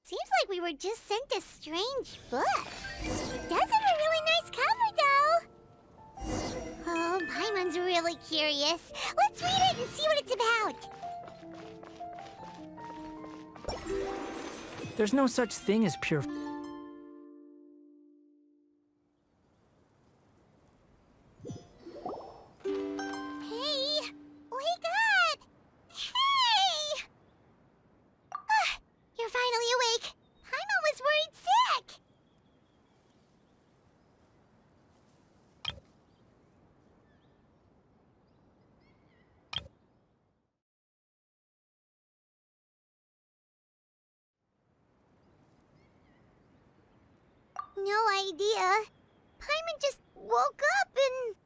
Seems like we were just sent a strange book. It does have a really nice cover, though. Oh, Paimon's really curious. Let's read it and see what it's about. There's no such thing as pure... Hey! Wake up! Hey! Ah, you're finally awake. Paimon was worried sick. No idea. Paimon just woke up and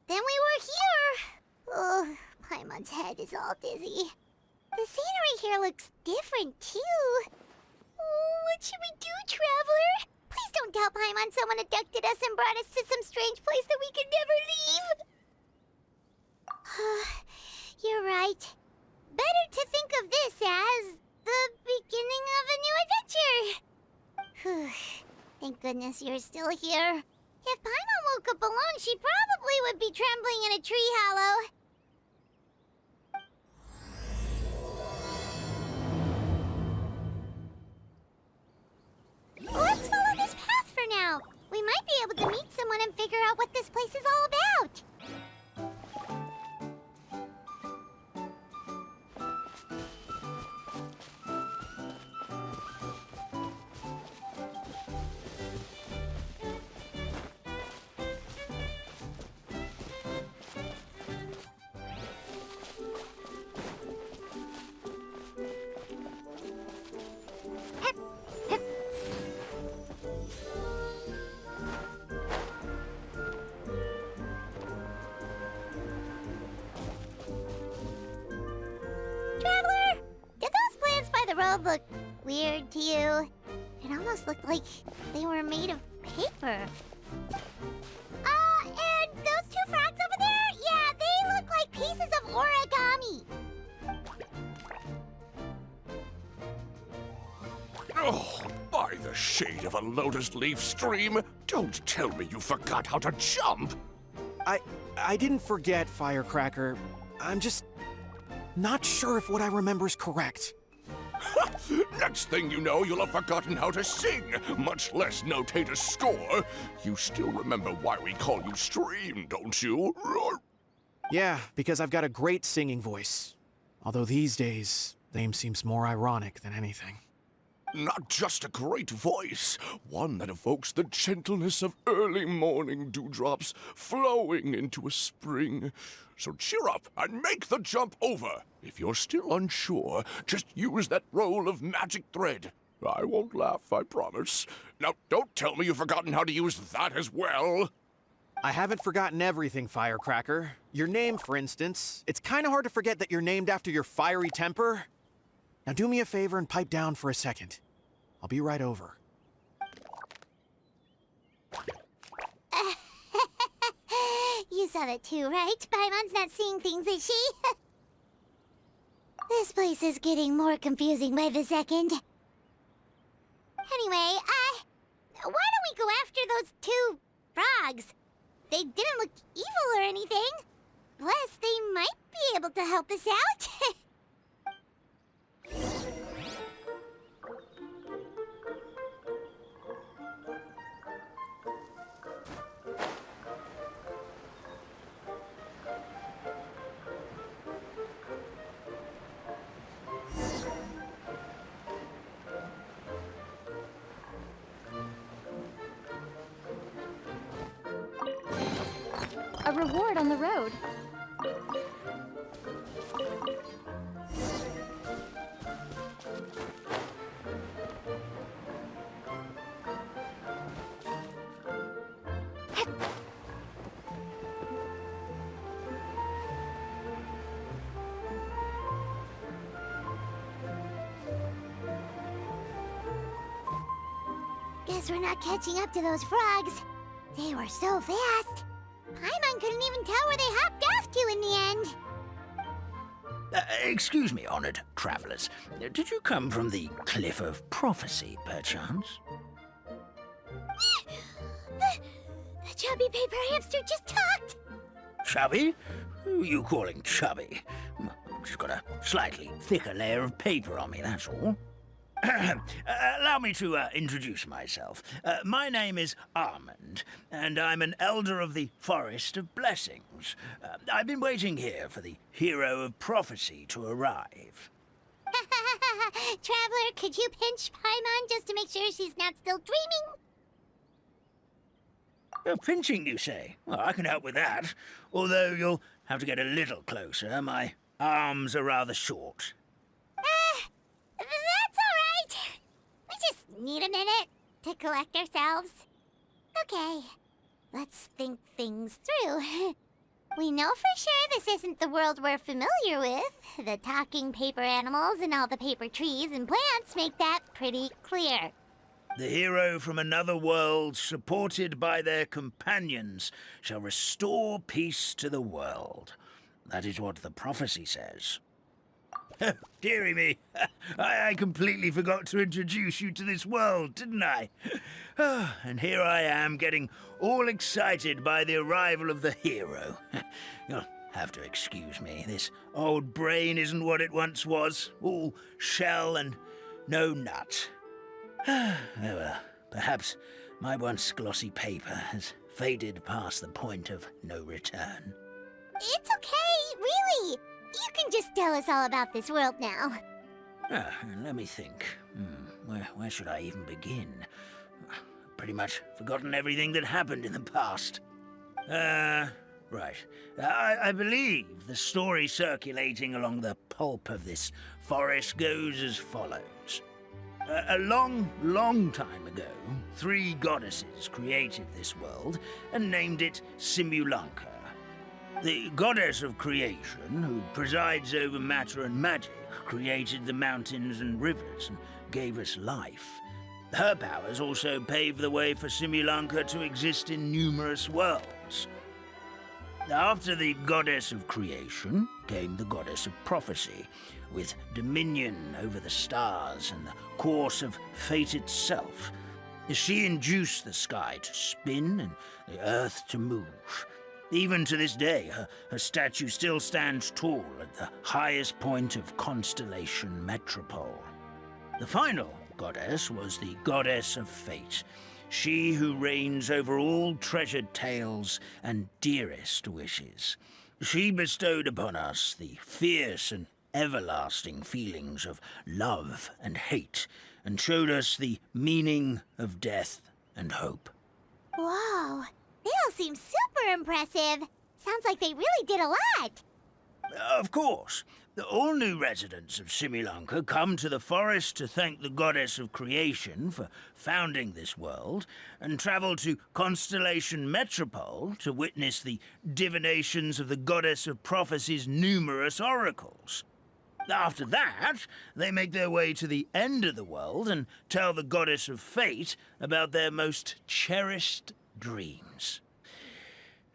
then we were here. Oh, Paimon's head is all dizzy. The scenery here looks different too. Oh, what should we do, Traveler? Please don't tell Paimon someone abducted us and brought us to some strange place that we could never leave. You're right. Better to think of this as the beginning of a new adventure. Thank goodness you're still here. If Paimon woke up alone, she probably would be trembling in a tree hollow. Let's follow this path for now. We might be able to meet someone and figure out what this place is all about. Traveler, did those plants by the road look weird to you? It almost looked like they were made of paper. And those two frogs over there? Yeah, they look like pieces of origami. Oh, by the shade of a lotus leaf stream, don't tell me you forgot how to jump! I didn't forget, Firecracker. I'm just not sure if what I remember is correct. Next thing you know, you'll have forgotten how to sing, much less notate a score. You still remember why we call you Stream, don't you? Yeah, because I've got a great singing voice. Although these days, the name seems more ironic than anything. Not just a great voice, one that evokes the gentleness of early morning dewdrops flowing into a spring. So cheer up and make the jump over. If you're still unsure, just use that roll of magic thread. I won't laugh, I promise. Now, don't tell me you've forgotten how to use that as well. I haven't forgotten everything, Firecracker. Your name, for instance. It's kind of hard to forget that you're named after your fiery temper. Now do me a favor and pipe down for a second. I'll be right over. You saw that too, right? Paimon's not seeing things, is she? This place is getting more confusing by the second. Anyway, why don't we go after those two frogs? They didn't look evil or anything. Plus, they might be able to help us out. A reward on the road. Guess we're not catching up to those frogs. They were so fast. Paimon couldn't even tell where they hopped off to in the end. Excuse me, honored travelers. Did you come from the Cliff of Prophecy, perchance? The chubby paper hamster just talked! Chubby? Who are you calling chubby? I've just got a slightly thicker layer of paper on me, that's all. Allow me to introduce myself. My name is Armand, and I'm an elder of the Forest of Blessings. I've been waiting here for the hero of prophecy to arrive. Traveler, could you pinch Paimon just to make sure she's not still dreaming? Pinching, you say? Well, I can help with that. Although you'll have to get a little closer. My arms are rather short. That's all right. We just need a minute to collect ourselves. Okay, let's think things through. We know for sure this isn't the world we're familiar with. The talking paper animals and all the paper trees and plants make that pretty clear. The hero from another world, supported by their companions, shall restore peace to the world. That is what the prophecy says. Dearie me, I completely forgot to introduce you to this world, didn't I? And here I am, getting all excited by the arrival of the hero. You'll have to excuse me. This old brain isn't what it once was, all shell and no nut. Well, perhaps my once glossy paper has faded past the point of no return. It's okay, really. You can just tell us all about this world now. Let me think. Where should I even begin? Pretty much forgotten everything that happened in the past. Right. I believe the story circulating along the pulp of this forest goes as follows. A long, long time ago, 3 goddesses created this world and named it Simulanka. The goddess of creation, who presides over matter and magic, created the mountains and rivers and gave us life. Her powers also paved the way for Simulanka to exist in numerous worlds. After the goddess of creation came the goddess of prophecy, with dominion over the stars and the course of fate itself. She induced the sky to spin and the earth to move. Even to this day, her statue still stands tall at the highest point of Constellation Metropole. The final goddess was the goddess of fate, she who reigns over all treasured tales and dearest wishes. She bestowed upon us the fierce and everlasting feelings of love and hate, and showed us the meaning of death and hope. Whoa, they all seem super impressive. Sounds like they really did a lot. Of course. All new residents of Simulanka come to the forest to thank the goddess of creation for founding this world, and travel to Constellation Metropole to witness the divinations of the goddess of prophecy's numerous oracles. After that, they make their way to the end of the world and tell the goddess of fate about their most cherished dreams.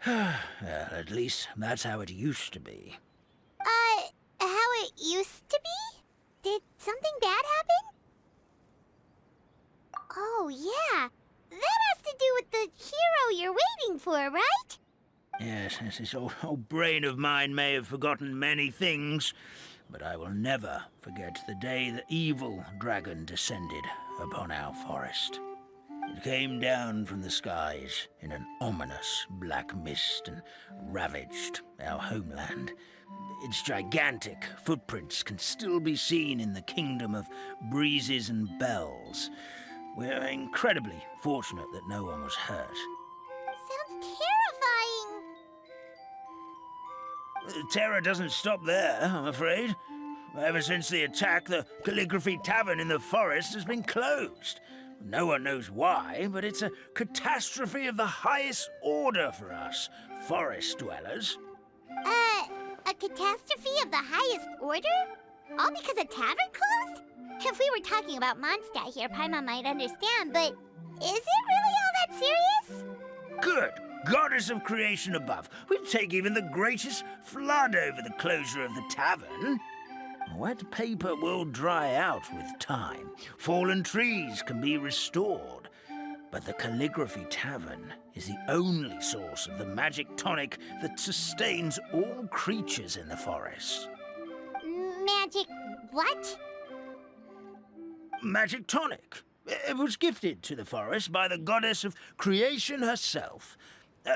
Well, at least that's how it used to be. How it used to be? Did something bad happen? Oh, yeah. That has to do with the hero you're waiting for, right? Yes, this old brain of mine may have forgotten many things, but I will never forget the day the evil dragon descended upon our forest. It came down from the skies in an ominous black mist and ravaged our homeland. Its gigantic footprints can still be seen in the kingdom of breezes and bells. We're incredibly fortunate that no one was hurt. Sounds terrifying. Terror doesn't stop there, I'm afraid. Ever since the attack, the Calligraphy Tavern in the forest has been closed. No one knows why, but it's a catastrophe of the highest order for us, forest dwellers. A catastrophe of the highest order? All because a tavern closed? If we were talking about Mondstadt here, Paimon might understand, but is it really all that serious? Good. goddess of creation above, we'd take even the greatest flood over the closure of the tavern. Wet paper will dry out with time. Fallen trees can be restored. But the Calligraphy Tavern is the only source of the magic tonic that sustains all creatures in the forest. Magic what? Magic tonic. It was gifted to the forest by the goddess of creation herself.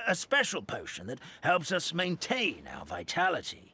A special potion that helps us maintain our vitality.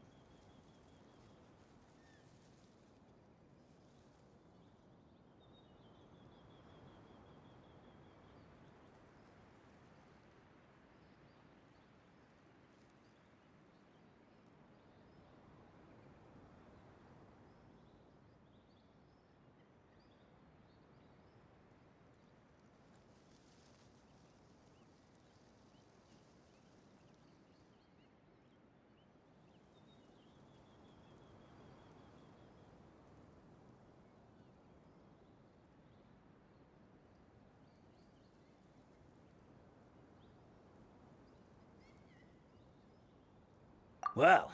Well,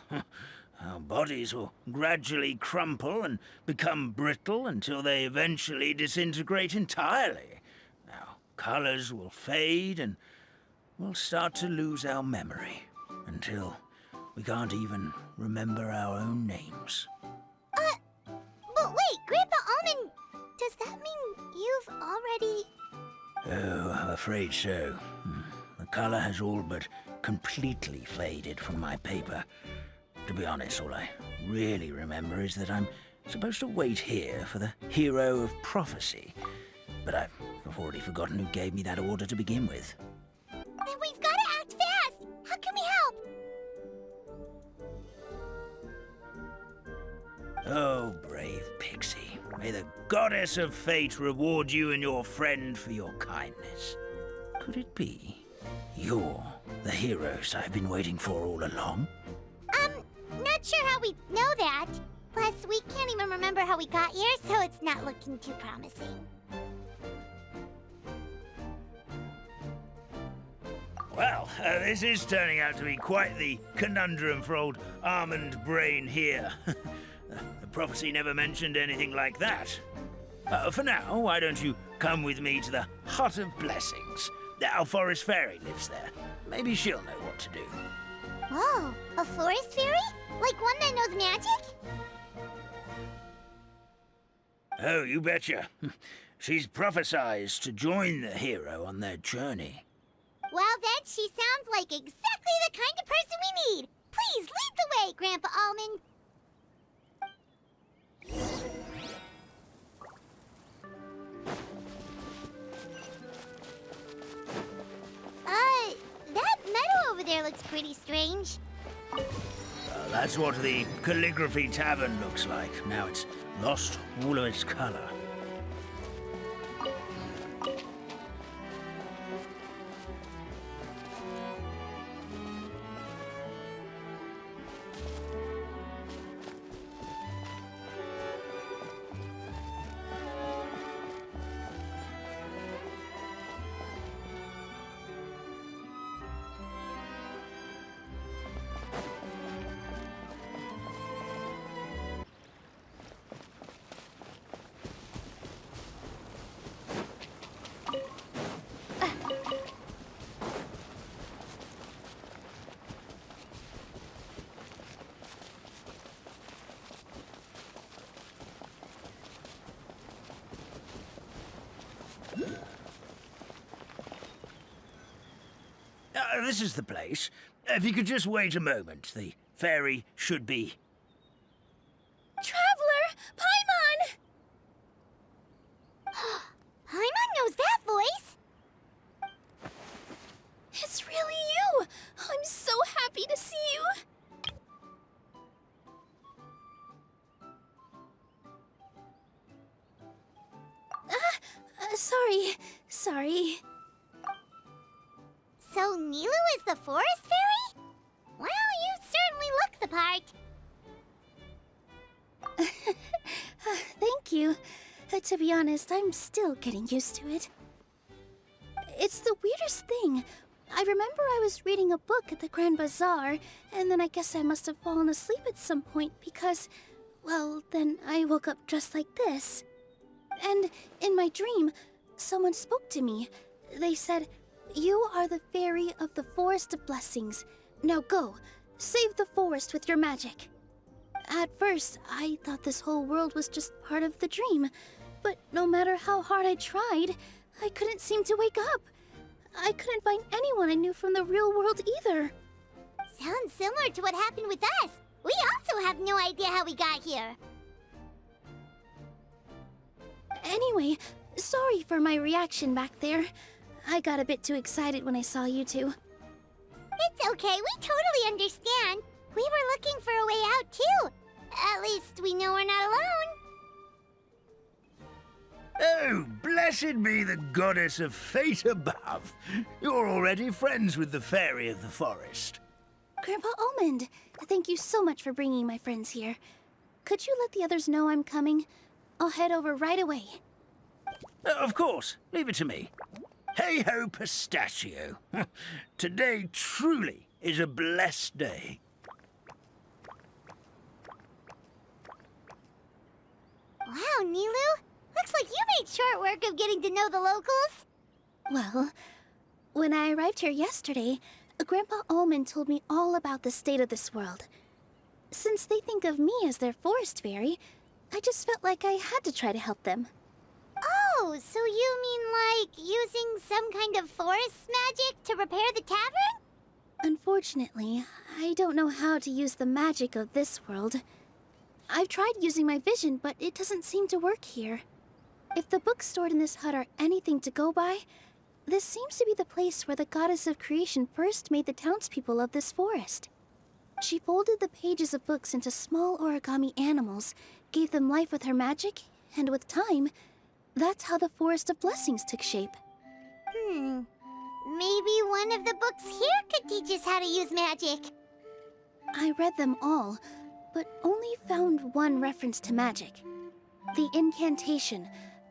our bodies will gradually crumple and become brittle until they eventually disintegrate entirely. Our colors will fade and we'll start to lose our memory until we can't even remember our own names. But wait, Grandpa Almond, does that mean you've already... Oh, I'm afraid so. The color has all but completely faded from my paper. To be honest, all I really remember is that I'm supposed to wait here for the hero of prophecy. But I've already forgotten who gave me that order to begin with. Then we've got to act fast! How can we help? Oh, brave Pixie. May the goddess of fate reward you and your friend for your kindness. Could it be you're the heroes I've been waiting for all along? Not sure how we know that. Plus, we can't even remember how we got here, so it's not looking too promising. Well, this is turning out to be quite the conundrum for old Almond Brain here. The prophecy never mentioned anything like that. For now, why don't you come with me to the Hut of Blessings? Our forest fairy lives there. Maybe she'll know what to do. Whoa, a forest fairy? Like one that knows magic? Oh, you betcha. She's prophesized to join the hero on their journey. Well, then she sounds like exactly the kind of person we need. Please lead the way, Grandpa Almond. That meadow over there looks pretty strange. That's what the Calligraphy Tavern looks like. Now it's lost all of its color. This is the place. If you could just wait a moment, the fairy should be... Traveler! Paimon! Paimon knows that voice. It's really you! I'm so happy to see you! Sorry. So Nilu is the forest fairy? Well, you certainly look the part. Thank you. To be honest, I'm still getting used to it. It's the weirdest thing. I remember I was reading a book at the Grand Bazaar, and then I guess I must have fallen asleep at some point because, well, then I woke up just like this. And in my dream, someone spoke to me. They said, "You are the fairy of the Forest of Blessings. Now go, save the forest with your magic." At first, I thought this whole world was just part of the dream, but no matter how hard I tried, I couldn't seem to wake up. I couldn't find anyone I knew from the real world either. Sounds similar to what happened with us. We also have no idea how we got here. Anyway, sorry for my reaction back there. I got a bit too excited when I saw you two. It's okay, we totally understand. We were looking for a way out too. At least we know we're not alone. Oh, blessed be the goddess of fate above. You're already friends with the fairy of the forest. Grandpa Almond, thank you so much for bringing my friends here. Could you let the others know I'm coming? I'll head over right away. Of course, leave it to me. Hey-ho, pistachio. Today truly is a blessed day. Wow, Nilu. Looks like you made short work of getting to know the locals. Well, when I arrived here yesterday, Grandpa Almond told me all about the state of this world. Since they think of me as their forest fairy, I just felt like I had to try to help them. Oh, so you mean like using some kind of forest magic to repair the tavern? Unfortunately, I don't know how to use the magic of this world. I've tried using my vision, but it doesn't seem to work here. If the books stored in this hut are anything to go by, this seems to be the place where the goddess of creation first made the townspeople of this forest. She folded the pages of books into small origami animals, gave them life with her magic, and with time, that's how the Forest of Blessings took shape. Maybe one of the books here could teach us how to use magic. I read them all, but only found one reference to magic. The incantation,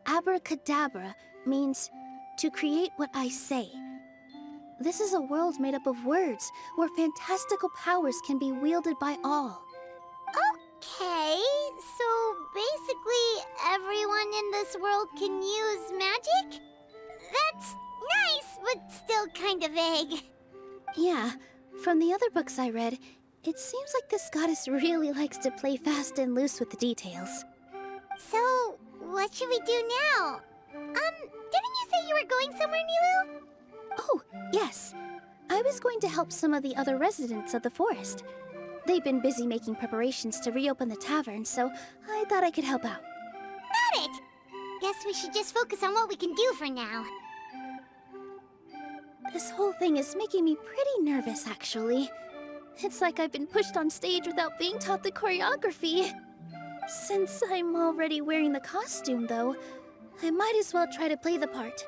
abracadabra, means to create what I say. This is a world made up of words, where fantastical powers can be wielded by all. Okay, so basically everyone in this world can use magic? That's nice, but still kind of vague. Yeah, from the other books I read, it seems like this goddess really likes to play fast and loose with the details. So, what should we do now? Didn't you say you were going somewhere, Nilu? Oh, yes. I was going to help some of the other residents of the forest. They've been busy making preparations to reopen the tavern, so I thought I could help out. Got it! Guess we should just focus on what we can do for now. This whole thing is making me pretty nervous, actually. It's like I've been pushed on stage without being taught the choreography. Since I'm already wearing the costume, though, I might as well try to play the part.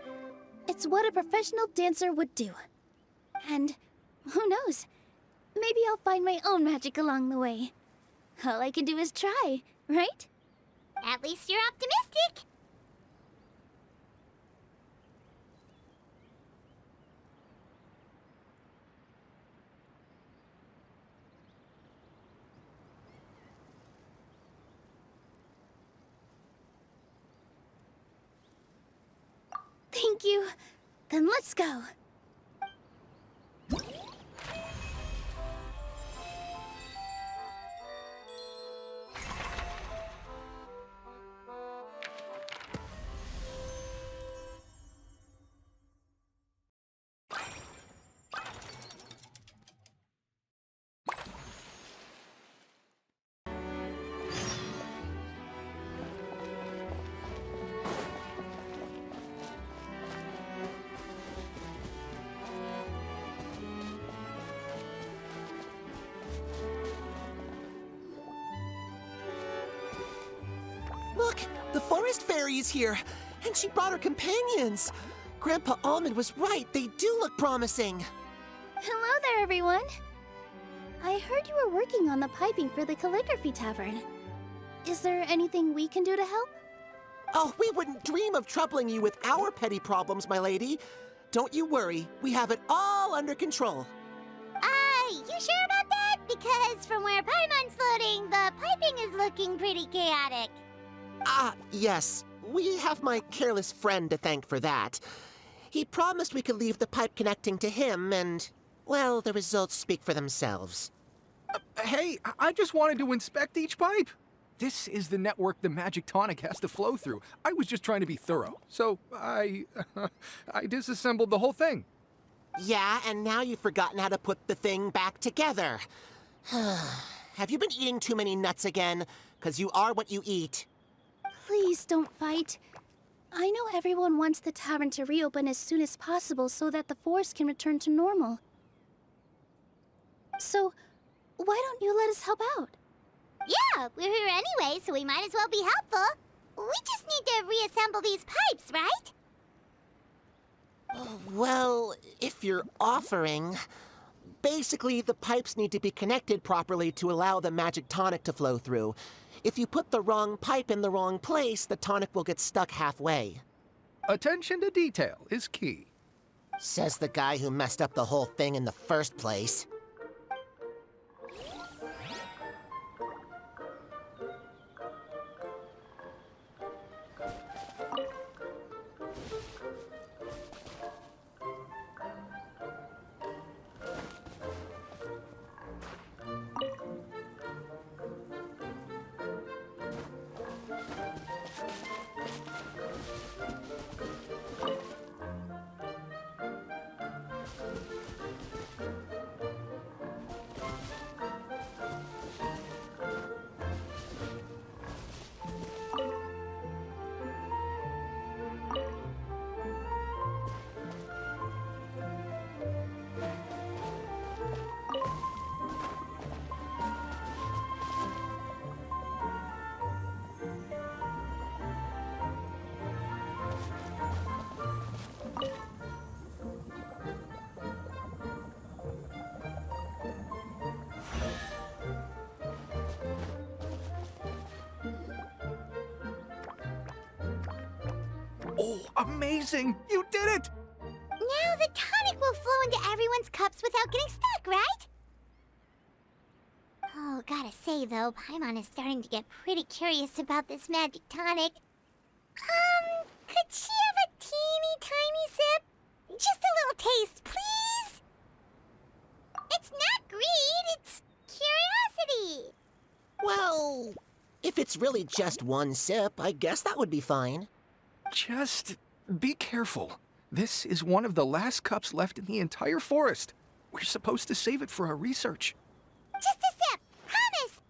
It's what a professional dancer would do. And who knows? Maybe I'll find my own magic along the way. All I can do is try, right? At least you're optimistic. Thank you. Then let's go. Look, the forest fairy is here, and she brought her companions. Grandpa Almond was right, they do look promising. Hello there, everyone. I heard you were working on the piping for the calligraphy tavern. Is there anything we can do to help? Oh, we wouldn't dream of troubling you with our petty problems, my lady. don't you worry. We have it all under control. You sure about that? Because from where Paimon's floating, the piping is looking pretty chaotic. Yes. We have my careless friend to thank for that. He promised we could leave the pipe connecting to him, and, well, the results speak for themselves. Hey, I just wanted to inspect each pipe. This is the network the magic tonic has to flow through. I was just trying to be thorough, so I disassembled the whole thing. Yeah, and now you've forgotten how to put the thing back together. Have you been eating too many nuts again? 'Cause you are what you eat. Please don't fight. I know everyone wants the tavern to reopen as soon as possible so that the forest can return to normal. So, why don't you let us help out? Yeah, we're here anyway, so we might as well be helpful. We just need to reassemble these pipes, right? Well, if you're offering... Basically, the pipes need to be connected properly to allow the magic tonic to flow through. If you put the wrong pipe in the wrong place, the tonic will get stuck halfway. Attention to detail is key. Says the guy who messed up the whole thing in the first place. Oh, amazing! You did it! Now the tonic will flow into everyone's cups without getting stuck, right? Oh, gotta say though, Paimon is starting to get pretty curious about this magic tonic. Could she have a teeny tiny sip? Just a little taste, please? It's not greed, it's curiosity. Well, if it's really just one sip, I guess that would be fine. Just be careful. This is one of the last cups left in the entire forest. We're supposed to save it for our research. Just a sip, promise.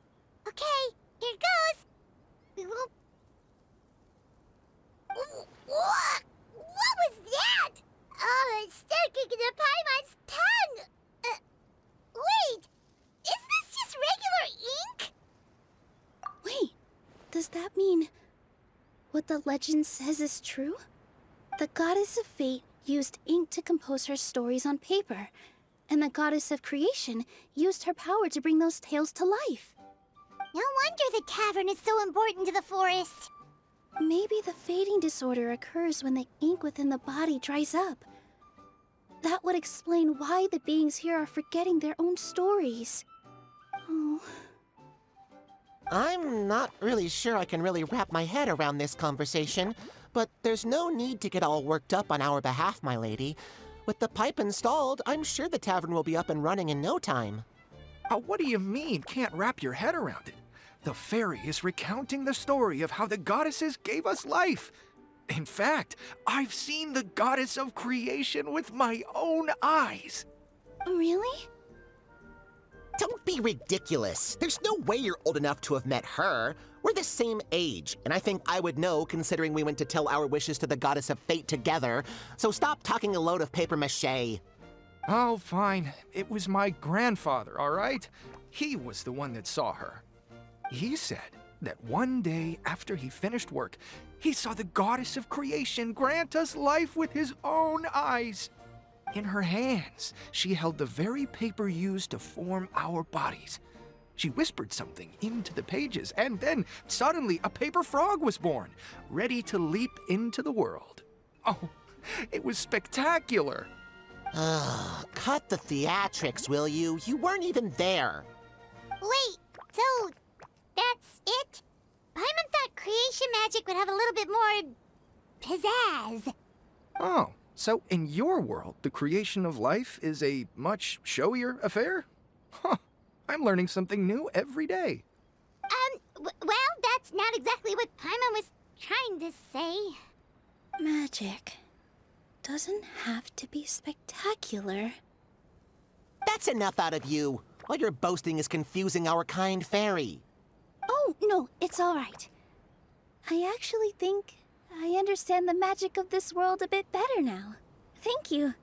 Okay, here it goes. We won't... What was that? Oh, it's sticking to Paimon's tongue. Wait, is this just regular ink? Wait, does that mean what the legend says is true? The goddess of fate used ink to compose her stories on paper, and the goddess of creation used her power to bring those tales to life. No wonder the tavern is so important to the forest. Maybe the fading disorder occurs when the ink within the body dries up. That would explain why the beings here are forgetting their own stories. Oh. I'm not really sure I can really wrap my head around this conversation, but there's no need to get all worked up on our behalf, my lady. With the pipe installed, I'm sure the tavern will be up and running in no time. What do you mean, can't wrap your head around it? The fairy is recounting the story of how the goddesses gave us life. In fact, I've seen the goddess of creation with my own eyes. Really? Don't be ridiculous. There's no way you're old enough to have met her. We're the same age, and I think I would know considering we went to tell our wishes to the goddess of fate together. So stop talking a load of papier-mâché. Oh, fine. It was my grandfather, all right? He was the one that saw her. He said that one day after he finished work, he saw the goddess of creation grant us life with his own eyes. In her hands, she held the very paper used to form our bodies. She whispered something into the pages, and then suddenly a paper frog was born, ready to leap into the world. Oh, It was spectacular. Ugh, cut the theatrics, will you? You weren't even there. Wait, so that's it? Paimon thought creation magic would have a little bit more pizzazz. Oh, so in your world, the creation of life is a much showier affair? Huh, I'm learning something new every day. Well, that's not exactly what Paimon was trying to say. Magic doesn't have to be spectacular. That's enough out of you. All your boasting is confusing our kind fairy. Oh, no, it's all right. I actually think I understand the magic of this world a bit better now. Thank you.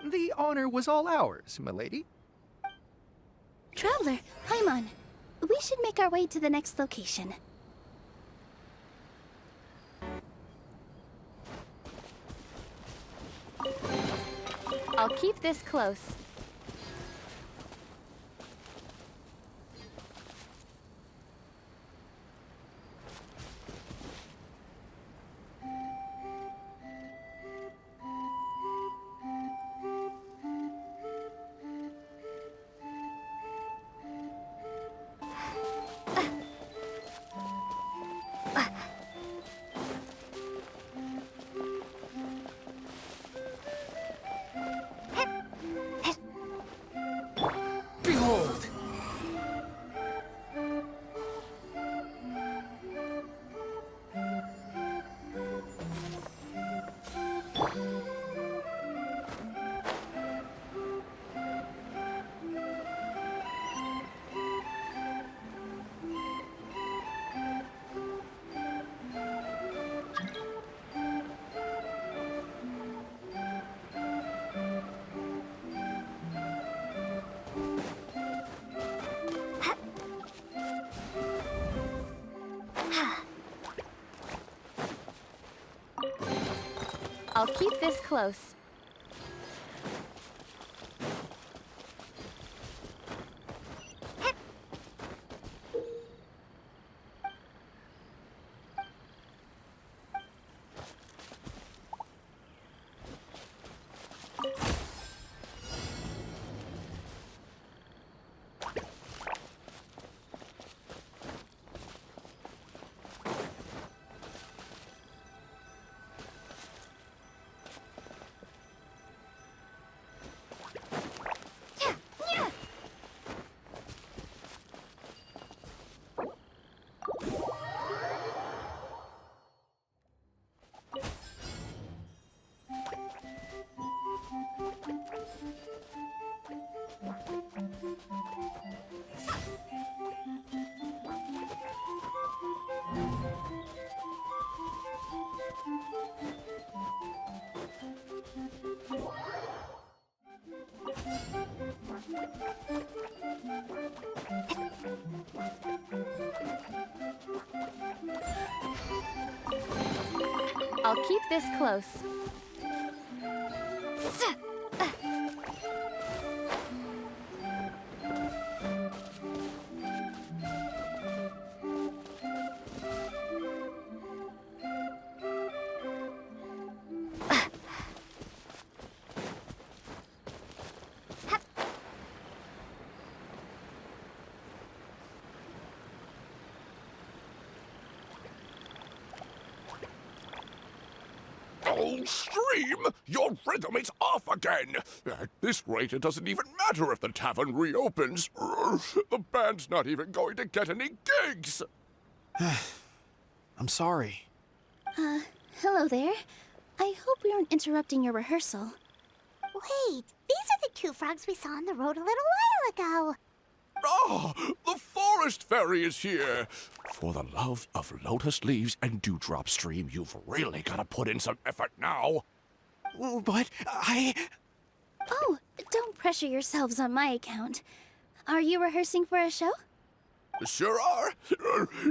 The honor was all ours, milady. Traveler, Paimon, we should make our way to the next location. I'll keep this close. Behold! I'll keep this close. I'll keep this close. Oh, Stream! Your rhythm is off again! At this rate, it doesn't even matter if the tavern reopens. The band's not even going to get any gigs! I'm sorry. Hello there. I hope we aren't interrupting your rehearsal. Wait, these are the two frogs we saw on the road a little while ago. Ah, the forest fairy is here! For the love of lotus leaves and dewdrop, Stream, you've really got to put in some effort now. But Oh, don't pressure yourselves on my account. Are you rehearsing for a show? Sure are.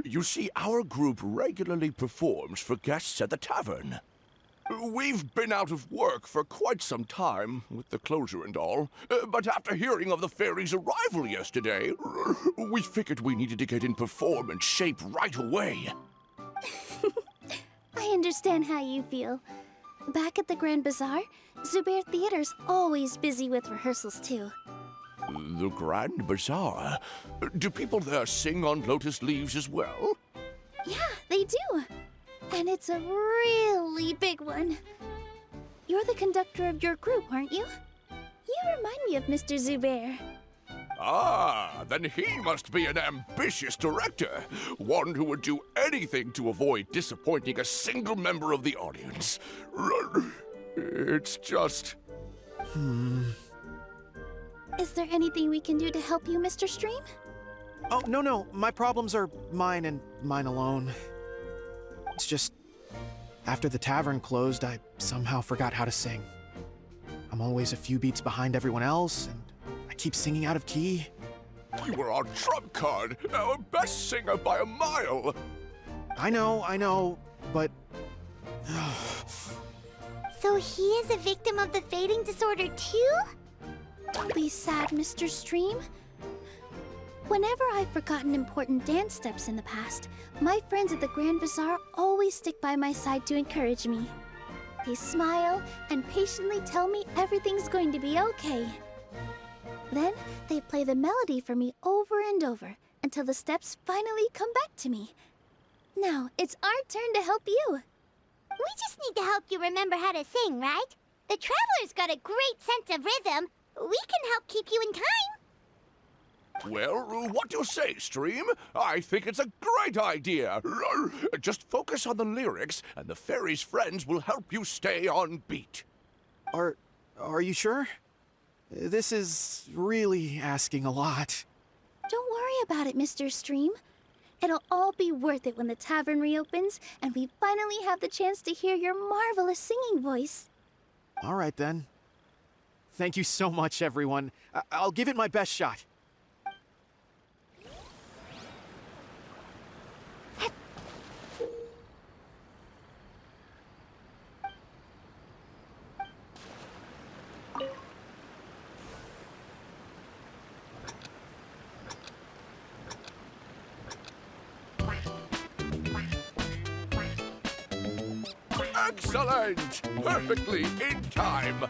You see, our group regularly performs for guests at the tavern. We've been out of work for quite some time, with the closure and all. But after hearing of the fairy's arrival yesterday, we figured we needed to get in performance shape right away. I understand how you feel. Back at the Grand Bazaar, Zubair Theater's always busy with rehearsals too. The Grand Bazaar? Do people there sing on lotus leaves as well? Yeah, they do. And it's a really big one. You're the conductor of your group, aren't you? You remind me of Mr. Zubair. Ah, then he must be an ambitious director. One who would do anything to avoid disappointing a single member of the audience. It's just... Is there anything we can do to help you, Mr. Stream? Oh, no. My problems are mine and mine alone. It's just, after the tavern closed, I somehow forgot how to sing. I'm always a few beats behind everyone else, and I keep singing out of key. You were our trump card, our best singer by a mile. I know, but... So he is a victim of the fading disorder too? Don't be sad, Mr. Stream. Whenever I've forgotten important dance steps in the past, my friends at the Grand Bazaar always stick by my side to encourage me. They smile and patiently tell me everything's going to be okay. Then they play the melody for me over and over until the steps finally come back to me. Now it's our turn to help you. We just need to help you remember how to sing, right? The Traveler's got a great sense of rhythm. We can help keep you in time. Well, what do you say, Stream? I think it's a great idea. Just focus on the lyrics, and the fairy's friends will help you stay on beat. Are you sure? This is really asking a lot. Don't worry about it, Mr. Stream. It'll all be worth it when the tavern reopens and we finally have the chance to hear your marvelous singing voice. All right, then. Thank you so much, everyone. I'll give it my best shot. Excellent! Perfectly in time.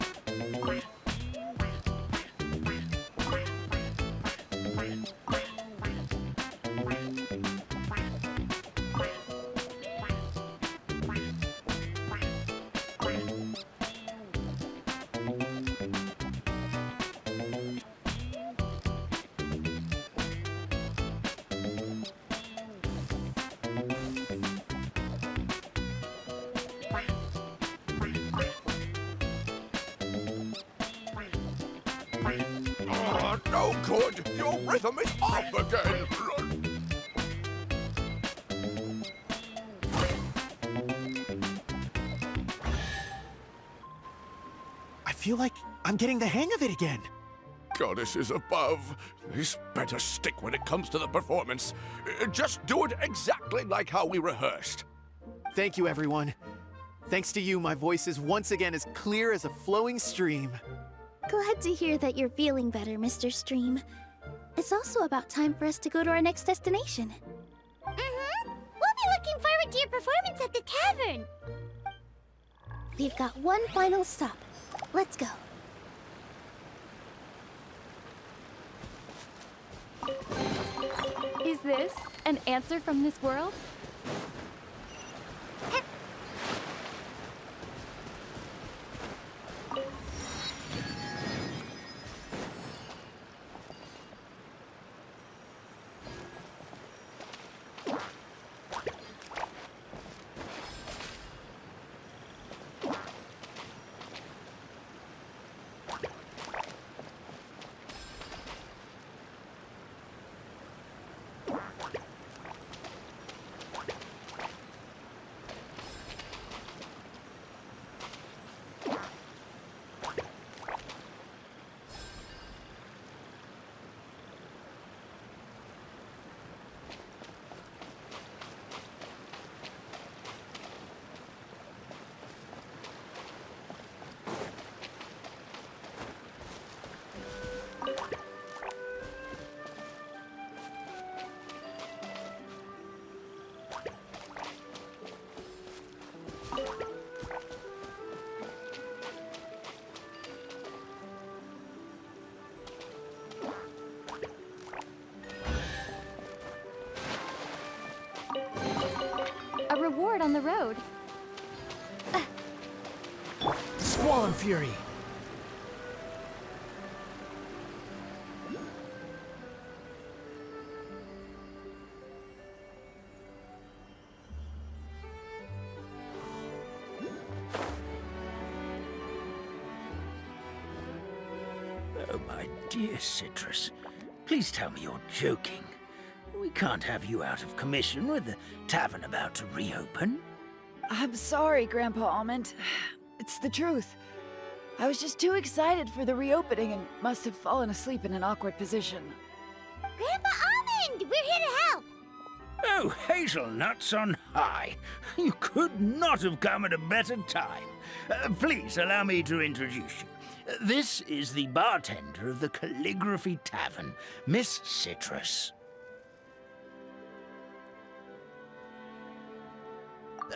Oh, no good! Your rhythm is off again! I feel like I'm getting the hang of it again. Goddesses above, this better stick when it comes to the performance. Just do it exactly like how we rehearsed. Thank you, everyone. Thanks to you, my voice is once again as clear as a flowing stream. Glad to hear that you're feeling better, Mr. Stream. It's also about time for us to go to our next destination. Mm-hmm. We'll be looking forward to your performance at the tavern. We've got one final stop. Let's go. Is this an answer from this world? on the road. Squall and Fury. Oh, my dear Citrus. Please tell me you're joking. We can't have you out of commission with the tavern about to reopen. I'm sorry, Grandpa Almond. It's the truth. I was just too excited for the reopening and must have fallen asleep in an awkward position. Grandpa Almond, we're here to help. Oh, hazelnuts on high. You could not have come at a better time. Please allow me to introduce you. This is the bartender of the Calligraphy Tavern, Miss Citrus.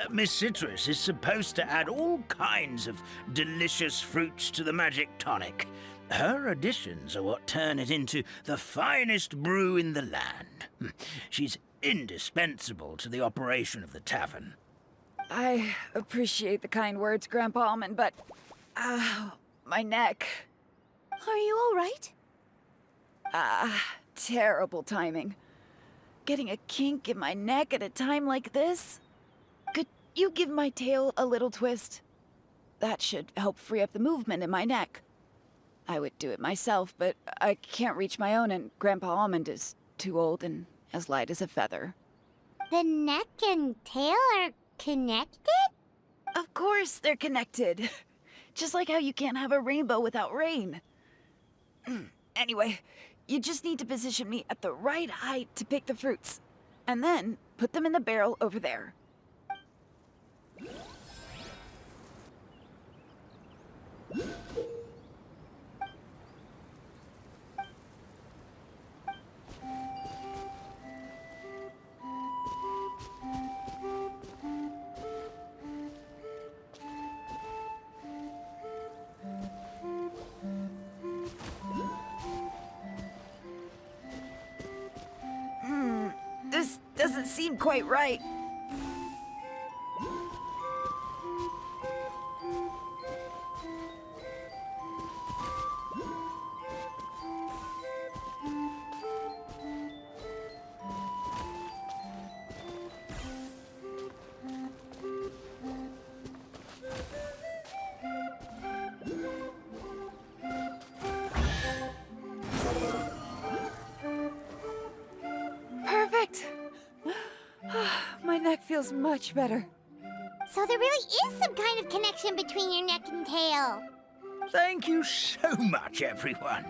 Miss Citrus is supposed to add all kinds of delicious fruits to the magic tonic. Her additions are what turn it into the finest brew in the land. She's indispensable to the operation of the tavern. I appreciate the kind words, Grandpa Almond, but... my neck. Are you all right? Terrible timing. Getting a kink in my neck at a time like this? Could you give my tail a little twist? That should help free up the movement in my neck. I would do it myself, but I can't reach my own, and Grandpa Almond is too old and as light as a feather. The neck and tail are connected? Of course they're connected. Just like how you can't have a rainbow without rain. Anyway, you just need to position me at the right height to pick the fruits, and then put them in the barrel over there. This doesn't seem quite right. Perfect! My neck feels much better. So there really is some kind of connection between your neck and tail. Thank you so much, everyone.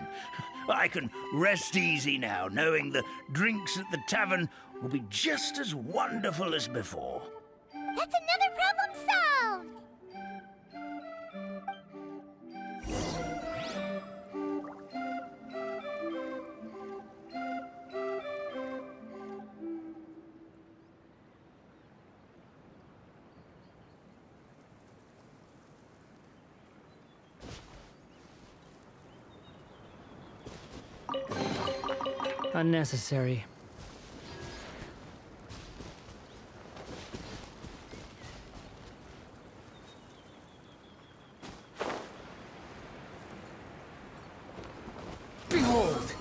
I can rest easy now, knowing the drinks at the tavern will be just as wonderful as before. That's another problem solved! Unnecessary. Behold!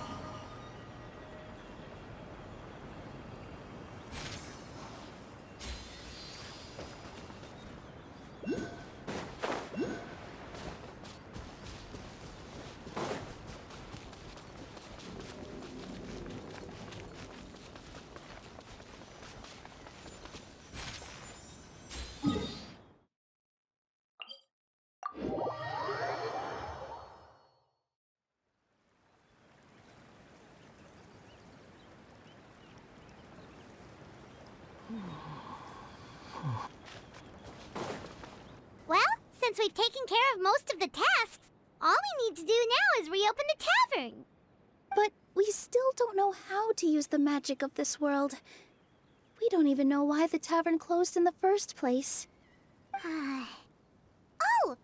Well, since we've taken care of most of the tasks, all we need to do now is reopen the tavern. But we still don't know how to use the magic of this world. We don't even know why the tavern closed in the first place. Oh, what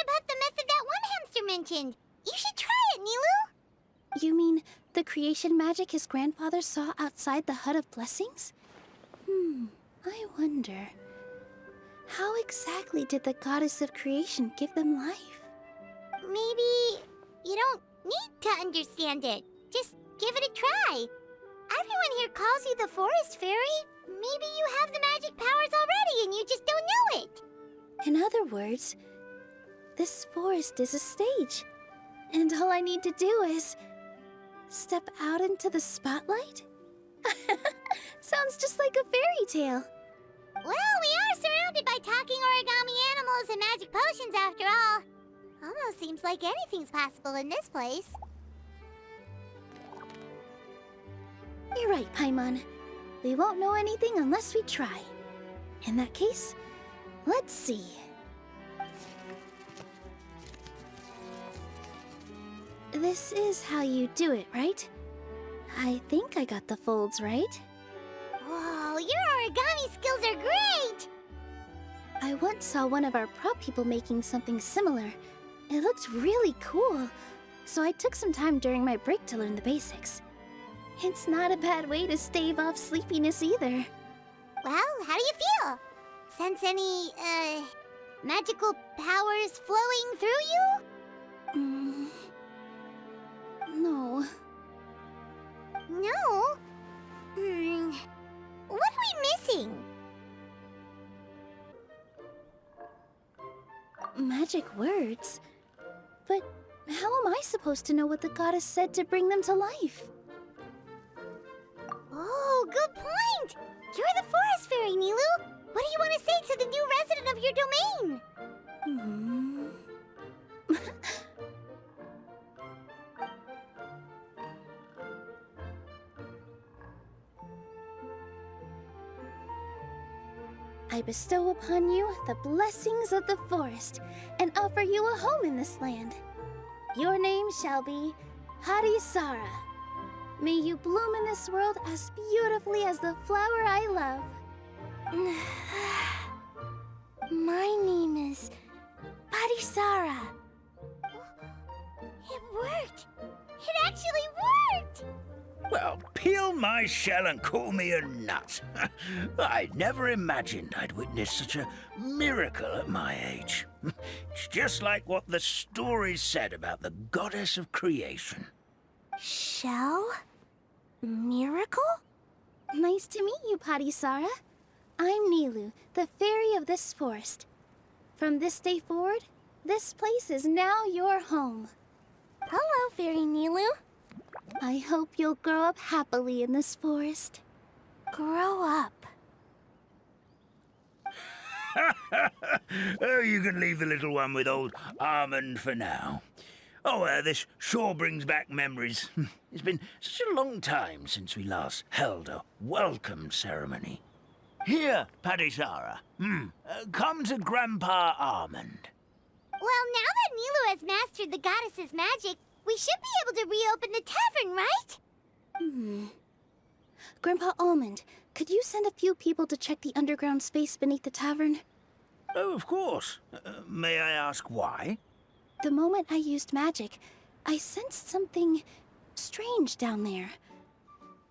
about the method that one hamster mentioned? You should try it, Nilu. You mean the creation magic his grandfather saw outside the Hut of Blessings? I wonder. How exactly did the goddess of creation give them life? Maybe you don't need to understand it. Just give it a try. Everyone here calls you the Forest Fairy. Maybe you have the magic powers already and you just don't know it. In other words, this forest is a stage. And all I need to do is step out into the spotlight? Sounds just like a fairy tale. Well, we are surrounded by talking origami animals and magic potions after all. Almost seems like anything's possible in this place. You're right, Paimon. We won't know anything unless we try. In that case, let's see. This is how you do it, right? I think I got the folds right. Whoa, your origami skills are great! I once saw one of our prop people making something similar. It looked really cool, so I took some time during my break to learn the basics. It's not a bad way to stave off sleepiness either. Well, how do you feel? Sense any, magical powers flowing through you? No. No? What are we missing? Magic words? But how am I supposed to know what the goddess said to bring them to life? Oh, good point! You're the Forest Fairy, Nilu! What do you want to say to the new resident of your domain? I bestow upon you the blessings of the forest and offer you a home in this land. Your name shall be Harisara. May you bloom in this world as beautifully as the flower I love. My name is Harisara. It worked! It actually worked! Well, peel my shell and call me a nut. I'd never imagined I'd witness such a miracle at my age. It's just like what the stories said about the goddess of creation. Shell? Miracle? Nice to meet you, Parisara. I'm Nilu, the fairy of this forest. From this day forward, this place is now your home. Hello, Fairy Nilu. I hope you'll grow up happily in this forest. Grow up? Oh, you can leave the little one with old Almond for now. Oh, this sure brings back memories. It's been such a long time since we last held a welcome ceremony. Here, Parisara. Come to Grandpa Almond. Well, now that Nilu has mastered the goddess's magic, we should be able to reopen the tavern, right? Grandpa Almond, could you send a few people to check the underground space beneath the tavern? Oh, of course. May I ask why? The moment I used magic, I sensed something strange down there.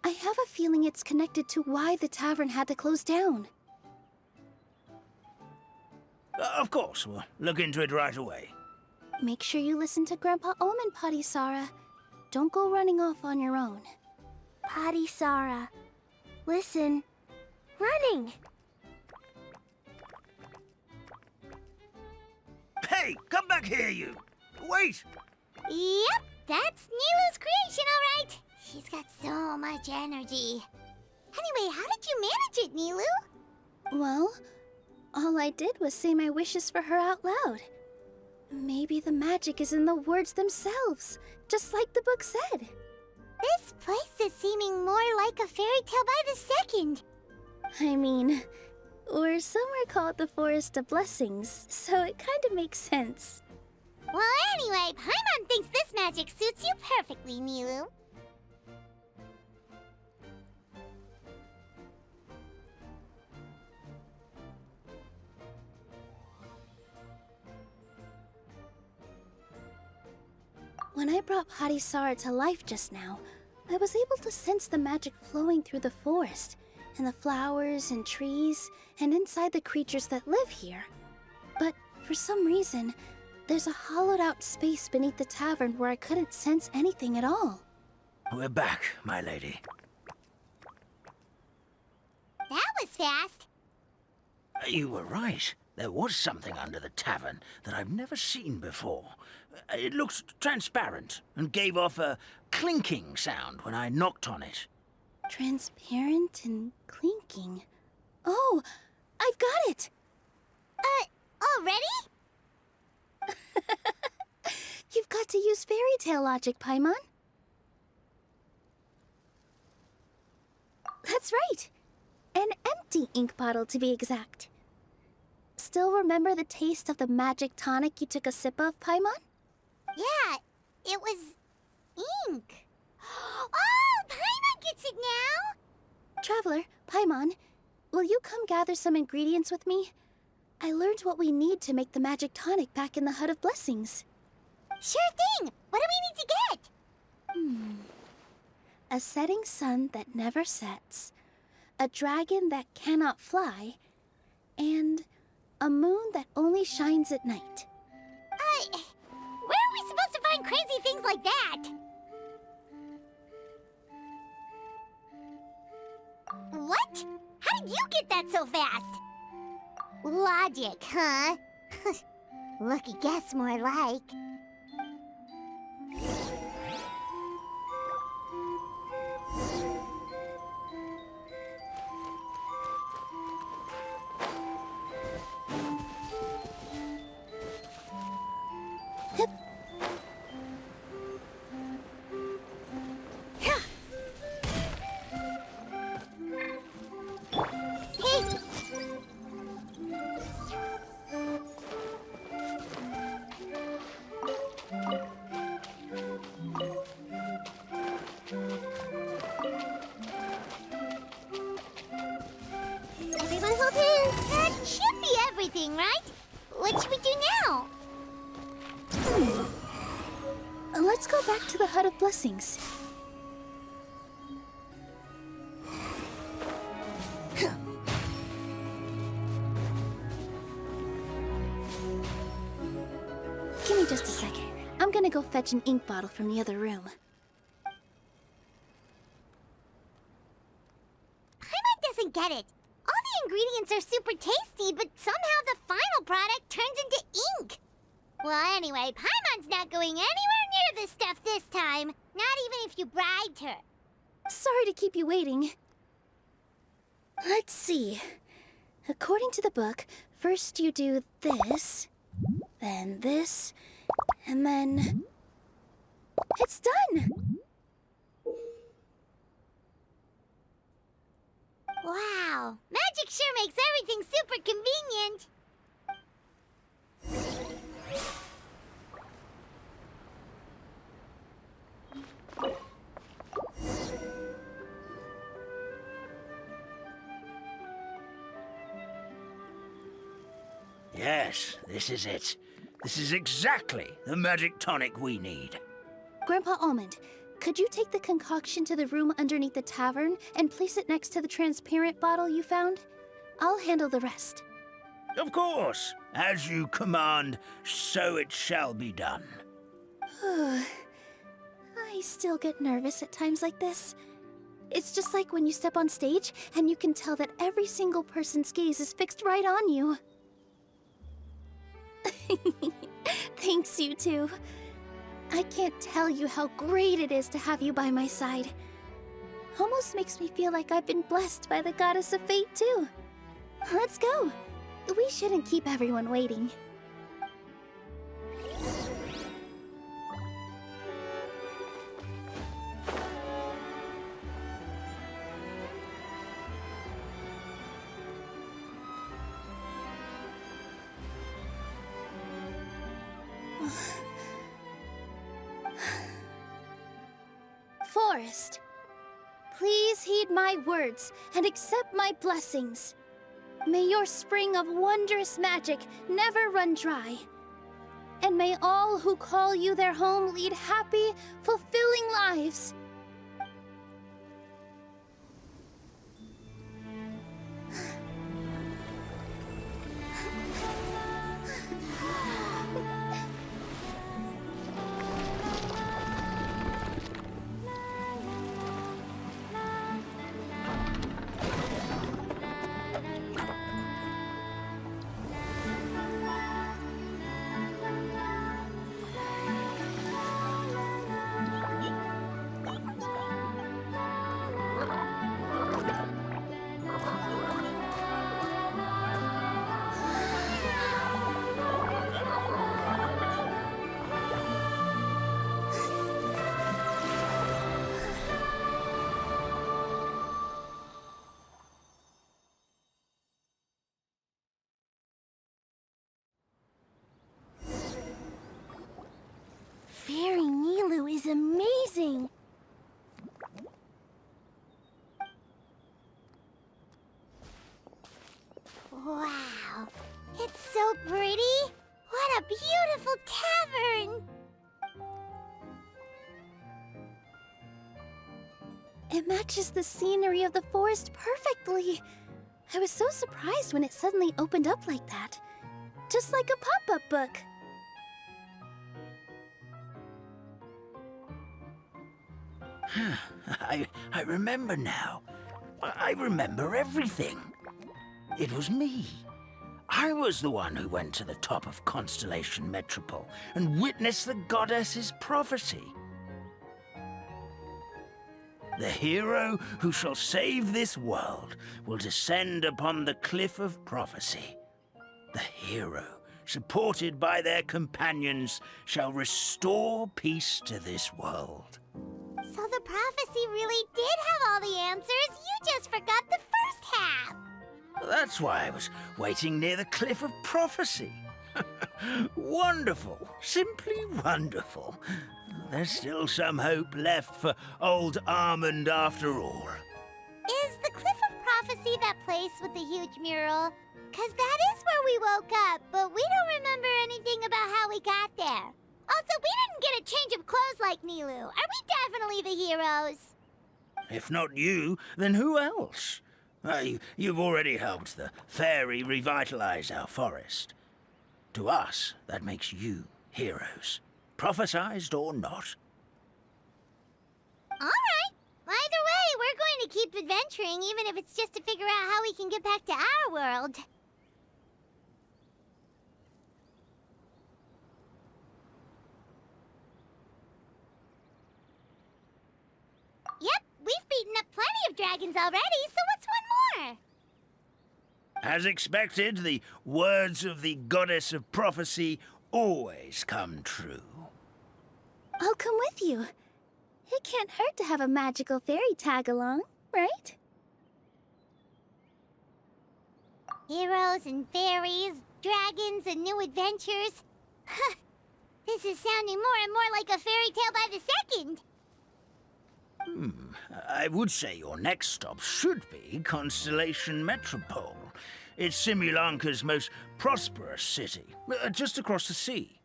I have a feeling it's connected to why the tavern had to close down. Of course, we'll look into it right away. Make sure you listen to Grandpa Almond, Parisara. Don't go running off on your own. Parisara, listen. Running! Hey, come back here, you! Wait! Yep, that's Nilu's creation, all right. She's got so much energy. Anyway, how did you manage it, Nilu? Well, all I did was say my wishes for her out loud. Maybe the magic is in the words themselves, just like the book said. This place is seeming more like a fairy tale by the second. I mean, or somewhere called the Forest of Blessings, so it kind of makes sense. Well, anyway, Paimon thinks this magic suits you perfectly, Nilu. When I brought Harisara to life just now, I was able to sense the magic flowing through the forest, and the flowers and trees, and inside the creatures that live here. But for some reason, there's a hollowed out space beneath the tavern where I couldn't sense anything at all. We're back, my lady. That was fast. You were right. There was something under the tavern that I've never seen before. It looked transparent and gave off a clinking sound when I knocked on it. Transparent and clinking. Oh, I've got it! Already? You've got to use fairy tale logic, Paimon. That's right. An empty ink bottle, to be exact. Still remember the taste of the magic tonic you took a sip of, Paimon? Yeah, it was ink. Oh, Paimon gets it now! Traveler, Paimon, will you come gather some ingredients with me? I learned what we need to make the magic tonic back in the Hut of Blessings. Sure thing! What do we need to get? A setting sun that never sets, a dragon that cannot fly, and a moon that only shines at night. Where are we supposed to find crazy things like that? What? How did you get that so fast? Logic, huh? Lucky guess, more like. Everyone hold hands. That should be everything, right? What should we do now? Let's go back to the Hut of Blessings. Give me just a second. I'm gonna go fetch an ink bottle from the other room. Paimon doesn't get it. All the ingredients are super tasty, but somehow the final product turns into ink. Well, anyway, Paimon's not going anywhere near this stuff this time. Not even if you bribed her. Sorry to keep you waiting. Let's see. According to the book, first you do this, then this, and then... It's done! Wow, magic sure makes everything super convenient. Yes, this is it. This is exactly the magic tonic we need. Grandpa Almond, could you take the concoction to the room underneath the tavern and place it next to the transparent bottle you found? I'll handle the rest. Of course. As you command, so it shall be done. I still get nervous at times like this. It's just like when you step on stage and you can tell that every single person's gaze is fixed right on you. Thanks, you two. I can't tell you how great it is to have you by my side. Almost makes me feel like I've been blessed by the goddess of fate, too. Let's go. We shouldn't keep everyone waiting. Forest, please heed my words and accept my blessings. May your spring of wondrous magic never run dry. And may all who call you their home lead happy, fulfilling lives. Fairy Nilu is amazing. Wow, it's so pretty. What a beautiful tavern. It matches the scenery of the forest perfectly. I was so surprised when it suddenly opened up like that. Just like a pop-up book. I remember now. I remember everything. It was me. I was the one who went to the top of Constellation Metropole and witnessed the goddess's prophecy. The hero who shall save this world will descend upon the cliff of prophecy. The hero, supported by their companions, shall restore peace to this world. So the prophecy really did have all the answers. You just forgot the first half. That's why I was waiting near the cliff of prophecy. Wonderful, simply wonderful. There's still some hope left for old Armand after all. Is the Cliff of Prophecy that place with the huge mural? 'Cause that is where we woke up, but we don't remember anything about how we got there. Also, we didn't get a change of clothes like Nilu. Are we definitely the heroes? If not you, then who else? You've already helped the fairy revitalize our forest. To us, that makes you heroes, prophesized or not. All right. Either way, we're going to keep adventuring, even if it's just to figure out how we can get back to our world. Yep, we've beaten up plenty of dragons already, so what's one more? As expected, the words of the goddess of prophecy always come true. I'll come with you. It can't hurt to have a magical fairy tag along, right? Heroes and fairies, dragons and new adventures. This is sounding more and more like a fairy tale by the second. I would say your next stop should be Constellation Metropole. It's Simulanka's most prosperous city, just across the sea.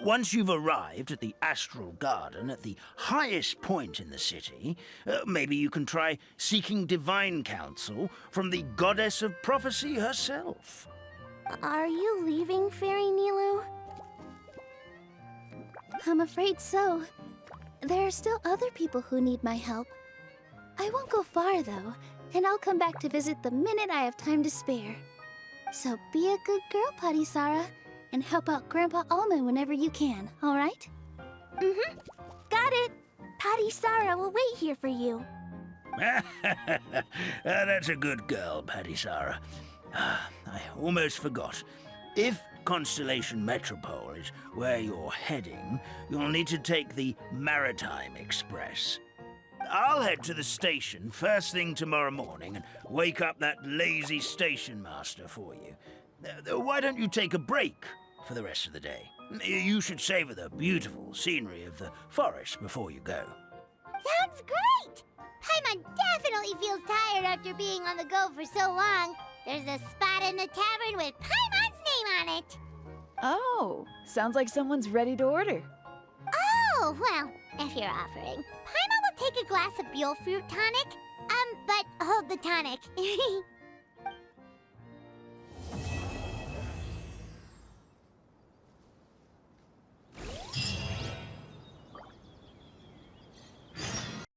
Once you've arrived at the Astral Garden at the highest point in the city, maybe you can try seeking divine counsel from the goddess of prophecy herself. Are you leaving, Fairy Nilu? I'm afraid so. There are still other people who need my help. I won't go far, though, and I'll come back to visit the minute I have time to spare. So be a good girl, Patisara, and help out Grandpa Alma whenever you can, all right? Mm-hmm. Got it. Patisara will wait here for you. That's a good girl, Patisara. I almost forgot. If Constellation Metropole is where you're heading, you'll need to take the Maritime Express. I'll head to the station first thing tomorrow morning and wake up that lazy station master for you. Why don't you take a break for the rest of the day? You should savor the beautiful scenery of the forest before you go. Sounds great! Paimon definitely feels tired after being on the go for so long. There's a spot in the tavern with Paimon's name on it. Oh, sounds like someone's ready to order. Oh, well, if you're offering. Paimon will take a glass of Buell fruit tonic. But hold the tonic.